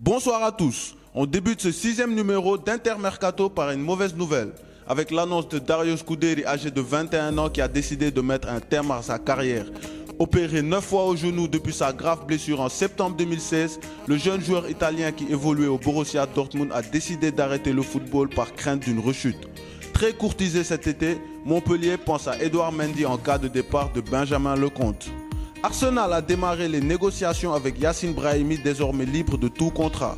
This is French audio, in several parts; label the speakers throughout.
Speaker 1: Bonsoir à tous. On débute ce 6e numéro d'Intermercato par une mauvaise nouvelle, avec l'annonce de Dario Scuderi, âgé de 21 ans, qui a décidé de mettre un terme à sa carrière. Opéré 9 fois au genou depuis sa grave blessure en septembre 2016, le jeune joueur italien qui évoluait au Borussia Dortmund a décidé d'arrêter le football par crainte d'une rechute. Très courtisé cet été, Montpellier pense à Edouard Mendy en cas de départ de Benjamin Lecomte. Arsenal a démarré les négociations avec Yacine Brahimi, désormais libre de tout contrat.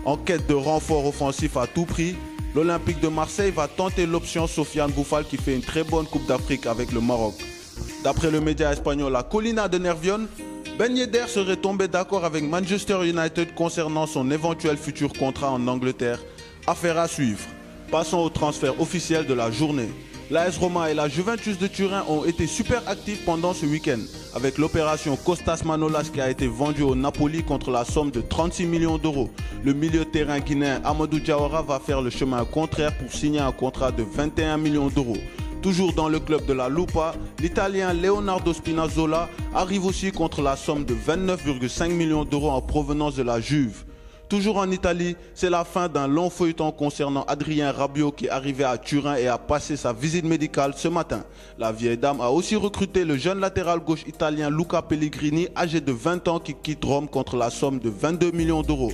Speaker 1: En quête de renfort offensif à tout prix, l'Olympique de Marseille va tenter l'option Sofiane Boufal qui fait une très bonne Coupe d'Afrique avec le Maroc. D'après le média espagnol La Colina de Nervión, Ben Yedder serait tombé d'accord avec Manchester United concernant son éventuel futur contrat en Angleterre. Affaire à suivre. Passons au transfert officiel de la journée. L'AS Roma et la Juventus de Turin ont été super actifs pendant ce week-end, avec l'opération Kostas Manolas qui a été vendu au Napoli contre la somme de 36 millions d'euros. Le milieu de terrain guinéen Amadou Diawara va faire le chemin contraire pour signer un contrat de 21 millions d'euros. Toujours dans le club de la Lupa, l'Italien Leonardo Spinazzola arrive aussi contre la somme de 29,5 millions d'euros en provenance de la Juve. Toujours en Italie, c'est la fin d'un long feuilleton concernant Adrien Rabiot qui est arrivé à Turin et a passé sa visite médicale ce matin. La vieille dame a aussi recruté le jeune latéral gauche italien Luca Pellegrini, âgé de 20 ans, qui quitte Rome contre la somme de 22 millions d'euros.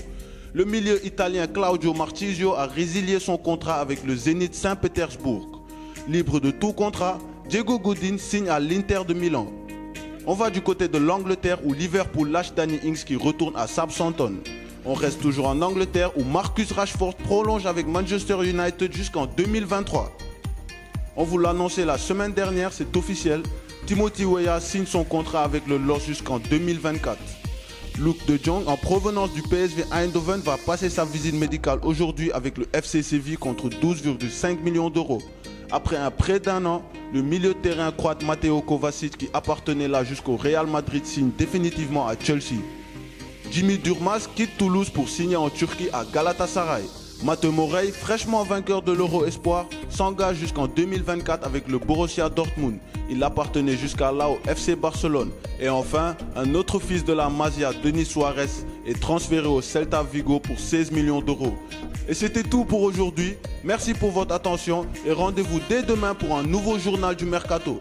Speaker 1: Le milieu italien Claudio Marchisio a résilié son contrat avec le Zénith Saint-Pétersbourg. Libre de tout contrat, Diego Godin signe à l'Inter de Milan. On va du côté de l'Angleterre où Liverpool lâche Danny Ings qui retourne à Southampton. On reste toujours en Angleterre où Marcus Rashford prolonge avec Manchester United jusqu'en 2023. On vous l'a annoncé la semaine dernière, c'est officiel. Timothy Weah signe son contrat avec le LOS jusqu'en 2024. Luke de Jong, en provenance du PSV Eindhoven, va passer sa visite médicale aujourd'hui avec le FC Séville contre 12,5 millions d'euros. Après un prêt d'1 an, le milieu de terrain croate Mateo Kovacic, qui appartenait là jusqu'au Real Madrid, signe définitivement à Chelsea. Jimmy Durmaz quitte Toulouse pour signer en Turquie à Galatasaray. Matteo Morey, fraîchement vainqueur de l'Euro Espoir, s'engage jusqu'en 2024 avec le Borussia Dortmund. Il appartenait jusqu'à là au FC Barcelone. Et enfin, un autre fils de la Masia, Denis Suarez, est transféré au Celta Vigo pour 16 millions d'euros. Et c'était tout pour aujourd'hui. Merci pour votre attention et rendez-vous dès demain pour un nouveau journal du Mercato.